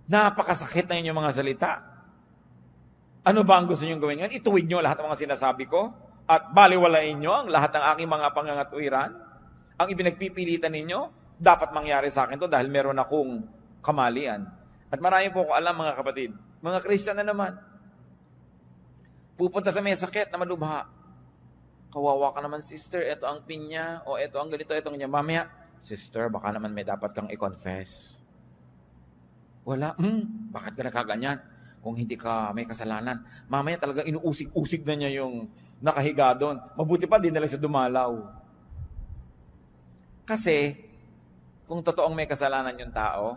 napakasakit na inyong mga salita. Ano ba ang gusto niyong gawin ngayon? Ituwid niyo lahat ng mga sinasabi ko at baliwalain niyo ang lahat ng aking mga pangangatuwiran. Ang ipinagpipilitan ninyo, dapat mangyari sa akin to dahil meron akong kamalian. At marami po ko alam mga kapatid, mga Christian na naman, pupunta sa may sakit na malubha. Kawawa ka naman sister, ito ang pinya, o ito ang ganito, ito ang ganyan. Mamaya, sister, baka naman may dapat kang i-confess. Wala. Bakit ka nakaganyan? Kung hindi ka may kasalanan. Mamaya talaga inuusig-usig na niya yung nakahiga doon. Mabuti pa, di na lang siya dumalaw. Kasi, kung totoong may kasalanan yung tao,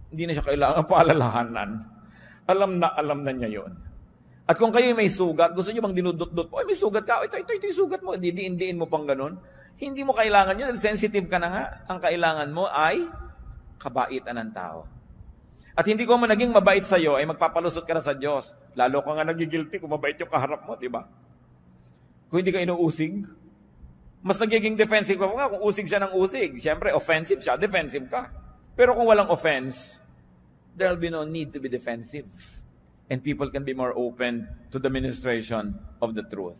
hindi na siya kailangan paalalahanan. Alam na niya yon. At kung kayo may sugat, gusto niyo bang dinudot-dot po? Ay, may sugat ka. Ito yung sugat mo. Didiin mo pang ganun. Hindi mo kailangan yun. Sensitive ka na nga. Ang kailangan mo ay kabaitan ng tao. At hindi ko man naging mabait sa iyo, ay magpapalusot ka na sa Diyos. Lalo ka nga nagigilty kung mabait yung kaharap mo, di ba? Kung hindi ka inuusig, mas nagiging defensive ka nga kung usig siya ng usig. Siyempre, offensive siya, defensive ka. Pero kung walang offense, there'll be no need to be defensive. And people can be more open to the ministration of the truth.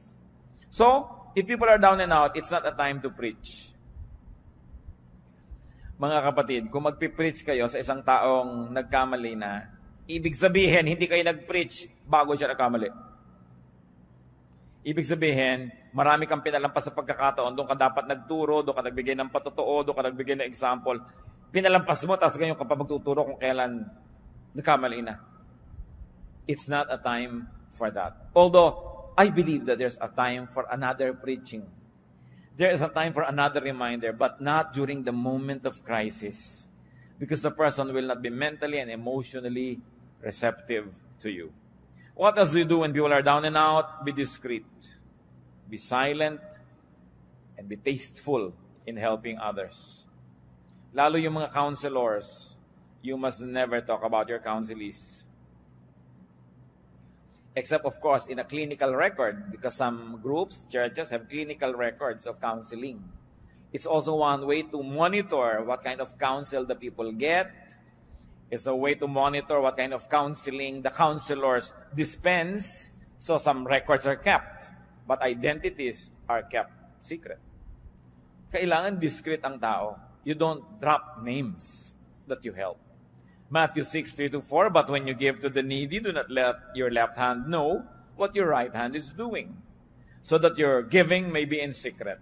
So, if people are down and out, it's not a time to preach. Mga kapatid, kung magpipreach kayo sa isang taong nagkamali na, ibig sabihin, hindi kayo nag-preach bago siya nagkamali. Ibig sabihin, marami kang pinalampas sa pagkakataon, doon ka dapat nagturo, doon ka nagbigay ng patotoo, doon ka nagbigay ng example. Pinalampas mo, tapos ganyan ka pa magtuturo kung kailan nagkamali na. It's not a time for that. Although, I believe that there's a time for another preaching. There is a time for another reminder, but not during the moment of crisis. Because the person will not be mentally and emotionally receptive to you. What else do you do when people are down and out? Be discreet. Be silent. And be tasteful in helping others. Lalo yung mga counselors, you must never talk about your counselees. Except, of course, in a clinical record, because some groups, churches, have clinical records of counseling. It's also one way to monitor what kind of counsel the people get. It's a way to monitor what kind of counseling the counselors dispense. So some records are kept, but identities are kept secret. Kailangan discreet ang tao. You don't drop names that you help. Matthew 6:3-4, but when you give to the needy, do not let your left hand know what your right hand is doing, so that your giving may be in secret.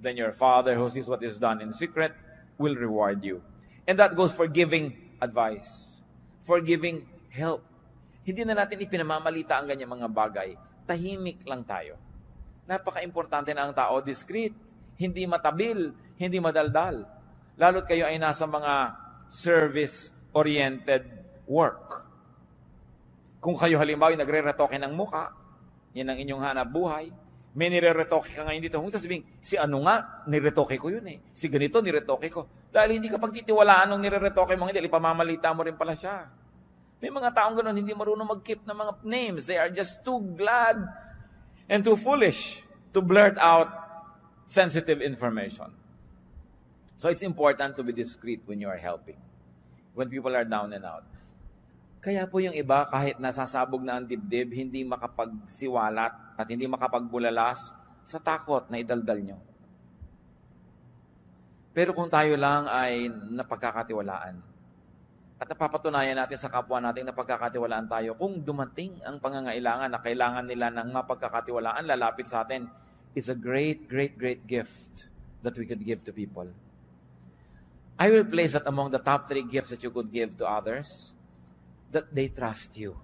Then your Father who sees what is done in secret will reward you. And that goes for giving advice, for giving help. Hindi na natin ipinamamalita ang ganyang mga bagay. Tahimik lang tayo. Napaka-importante na ang tao, discreet, hindi matabil, hindi madaldal. Lalo't kayo ay nasa mga service-oriented work. Kung kayo halimbawa ay nagre-retoke ng muka, yan ang inyong hanap buhay, May nire-retoke ka ngayon dito. Kung sasabihin, si ano nga, nire-retoke ko yun eh. Si ganito, nire-retoke ko. Dahil hindi ka pagtitiwalaan ng nire-retoke mo, hindi, ipamamalita mo rin pala siya. May mga taong ganoon, hindi marunong mag-keep ng mga names. They are just too glad and too foolish to blurt out sensitive information. So it's important to be discreet when you are helping. When people are down and out. Kaya po yung iba, kahit nasasabog na ang dibdib, hindi makapagsiwalat at hindi makapagbulalas sa takot na idaldal nyo. Pero kung tayo lang ay napagkakatiwalaan at napapatunayan natin sa kapwa natin na pagkakatiwalaan tayo, kung dumating ang pangangailangan na kailangan nila ng mapagkakatiwalaan, lalapit sa atin, it's a great, great, great gift that we could give to people. I will place that among the top 3 gifts that you could give to others, that they trust you.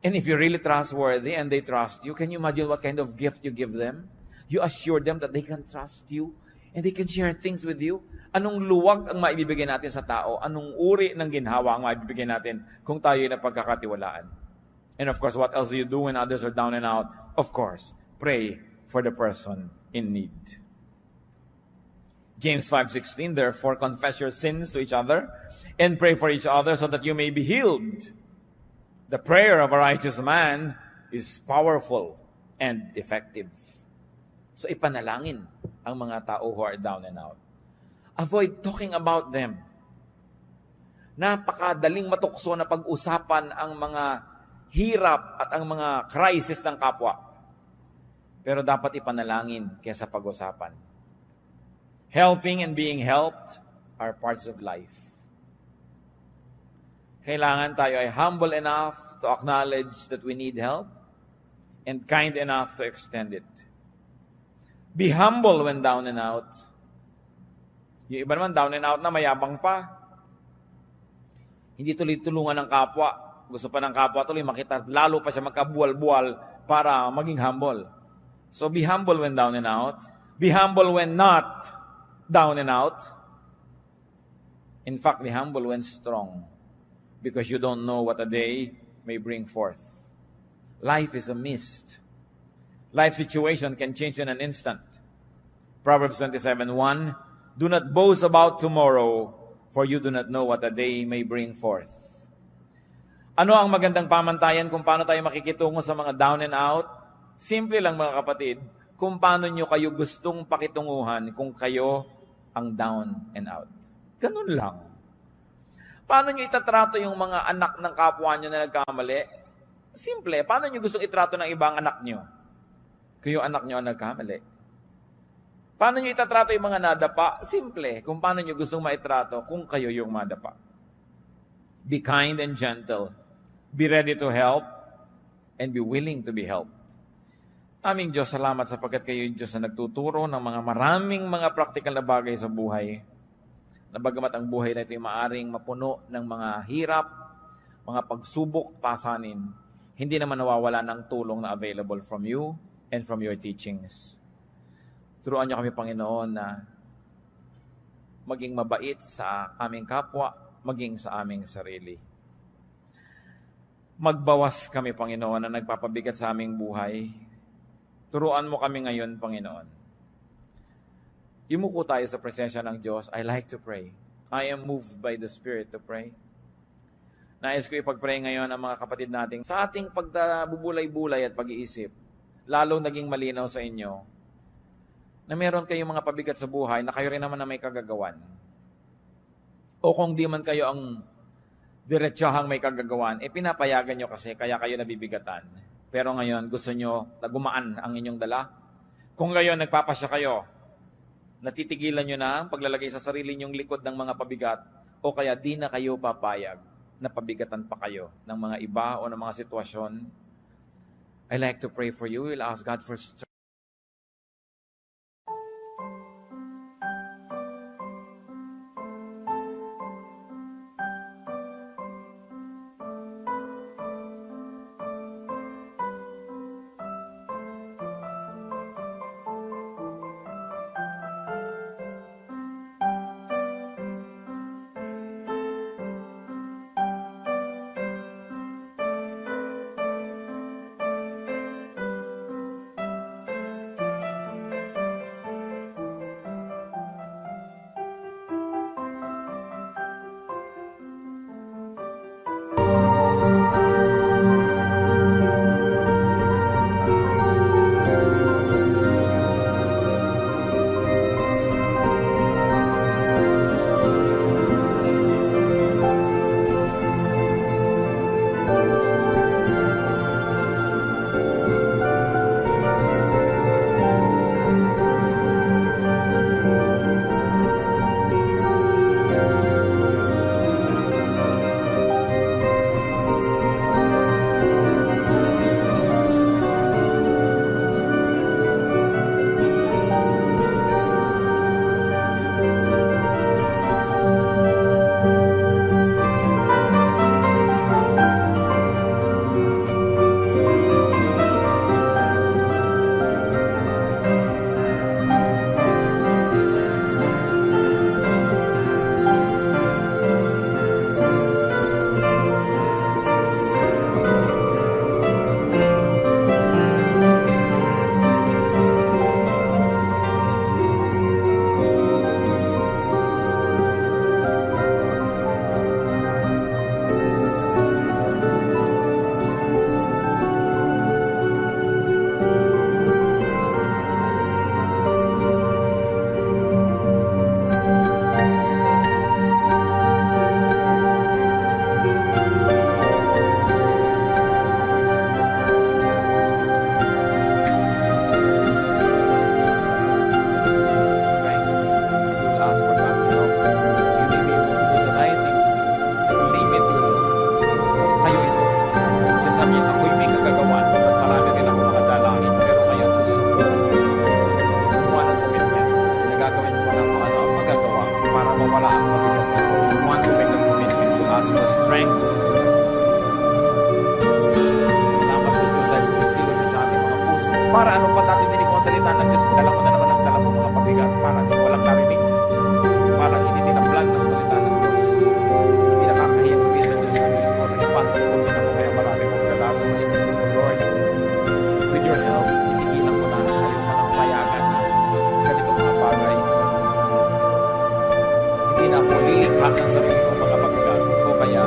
And if you're really trustworthy and they trust you, can you imagine what kind of gift you give them? You assure them that they can trust you and they can share things with you. Anong luwag ang maibibigay natin sa tao? Anong uri ng ginhawa ang maibibigay natin kung tayo ay napagkakatiwalaan? And of course, what else do you do when others are down and out? Of course, pray for the person in need. James 5:16, therefore confess your sins to each other and pray for each other so that you may be healed. The prayer of a righteous man is powerful and effective. So ipanalangin ang mga tao who are down and out. Avoid talking about them. Napakadaling matukso na pag-usapan ang mga hirap at ang mga crisis ng kapwa. Pero dapat ipanalangin kaysa pag-usapan. Helping and being helped are parts of life. Kailangan tayo ay humble enough to acknowledge that we need help and kind enough to extend it. Be humble when down and out. Yung iba naman down and out na mayabang pa. Hindi tuloy-tulungan ng kapwa. Gusto pa ng kapwa tuloy makita, lalo pa siya magkabuwal-buwal para maging humble. So be humble when down and out. Be humble when not down and out. In fact, be humble when strong. Because you don't know what a day may bring forth. Life is a mist. Life situation can change in an instant. Proverbs 27:1, do not boast about tomorrow, for you do not know what a day may bring forth. Ano ang magandang pamantayan kung paano tayo makikitungo sa mga down and out? Simple lang mga kapatid, kung paano nyo kayo gustong pakitunguhan kung kayo ang down and out. Ganun lang. Paano nyo itatrato yung mga anak ng kapwa nyo na nagkamali? Simple. Paano nyo gustong itrato ng ibang anak nyo? Kung yung anak nyo ang nagkamali. Paano nyo itatrato yung mga nadapa? Simple. Kung paano nyo gustong maitrato kung kayo yung madapa. Be kind and gentle. Be ready to help and be willing to be helped. Aming Diyos, salamat sapagkat kayo yung Diyos na nagtuturo ng mga maraming mga practical na bagay sa buhay. Na bagamat ang buhay na ito ay maaring mapuno ng mga hirap, mga pagsubok, pasanin, hindi naman nawawala ng tulong na available from you and from your teachings. Turuan niyo kami, Panginoon, na maging mabait sa aming kapwa, maging sa aming sarili. Magbawas kami, Panginoon, na nagpapabigat sa aming buhay. Turuan mo kami ngayon, Panginoon. Yumuko tayo sa presensya ng Diyos. I like to pray. I am moved by the Spirit to pray. Nais ko ipag-pray ngayon ang mga kapatid natin sa ating pagbubulay-bulay at pag-iisip, lalong naging malinaw sa inyo, na meron kayong mga pabigat sa buhay na kayo rin naman na may kagagawan. O kung di man kayo ang diretsahang may kagagawan, pinapayagan nyo kasi kaya kayo nabibigatan. Pero ngayon, gusto nyo na gumaan ang inyong dala. Kung ngayon nagpapasya kayo, natitigilan nyo na ang paglalagay sa sarili nyong likod ng mga pabigat o kaya di na kayo papayag na pabigatan pa kayo ng mga iba o ng mga sitwasyon. I like to pray for you. We'll ask God for strength. mawala ang mabigat nito. We want to make a commitment to ask for strength. Salamat sa Diyos ay bumibigay siya sa ating mga puso. Para ano pa natin dinig ang salita ng Diyos? Dala mo na naman ang dala mo mga pabigat. Parang walang narinig. Parang hindi tinaplan ng salita ng Diyos. Hindi nakakahiyan sa Diyos ng Diyos ko. Responsible din ako. Kaya marami kong kalaso na ito. Lord, with your help, itigilan ko na ayaw mo ng payagan na ganitong mga bagay. Hindi na ako lilikha ng sarili kong mga pabigat. O kaya,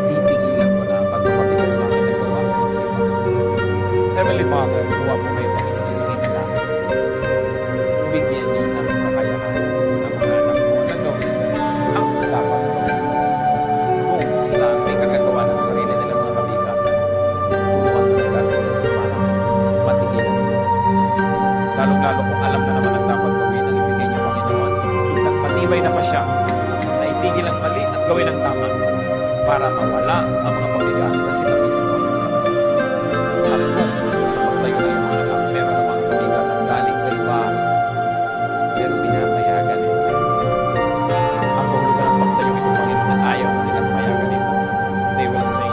titigilan ko na ang pagpapabigat sa akin na gawa ko ng iba. Heavenly Father, gawa mo kayo Panginoon isang hinila. Bigyan niyo ng kakayahan ng mga anak mo na gawin ang dapat gawin. Kung sila may kagagawa ng sarili nilang mga kabigatan, tulungan mo na gagawin para matigilan mo. Lalong-lalo kung alam na naman ang dapat gawin ang ibigay niyo, Panginoon, isang matibay na pasya na itigil ang mali at gawin ang tama para mawala ang mga pabigat na sila mismo. At kung sa pagtayo na yung mga anak, meron na mga pabigat ang galing sa iba, pero pinapayagan nito. Ang kahulugan ng pagtayo nito, Panginoon, na ayaw na nilang payagan nito. They will say,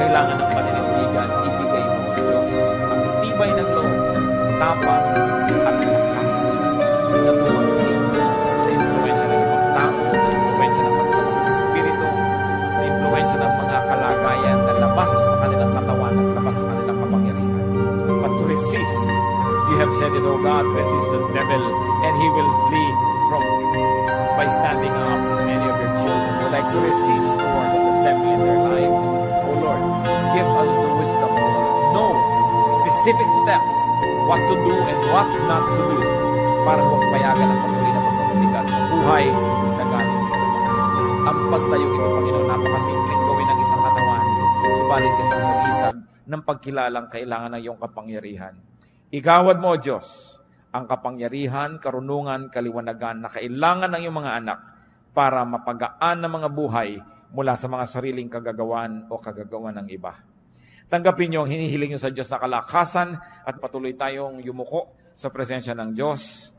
kailangan ng paninindigan, ibigay mo, Diyos, ang tibay ng loob, tapang at lakas na tumangkin sa impluensya ng ibang tao, sa impluensya ng masasamang espiritu, sa impluensya ng mga kalagayan na labas sa kanilang katawan at labas sa kanilang kapangyarihan. But to resist, you have said it, O God, resist the devil and he will flee from you. By standing up, many of your children would like to resist the word of the devil in their lives. O Lord, give us the wisdom to know specific steps, what to do and what not to do, para huwag payagan ang patuloy na pagpapabigat sa buhay na galing sa labas. Ang pagtayo ito, Panginoon, napakasimpleng gawin ng isang katawan, subalit kasagisag ng pagkilalang kailangan ng iyong kapangyarihan. Igawad mo, O Diyos, ang kapangyarihan, karunungan, kaliwanagan na kailangan ng iyong mga anak para mapagaan ng mga buhay mula sa mga sariling kagagawan o kagagawan ng iba. Tanggapin niyo ang hinihiling niyo sa Diyos na kalakasan at patuloy tayong yumuko sa presensya ng Diyos.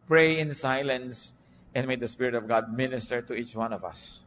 Pray in silence and may the Spirit of God minister to each one of us.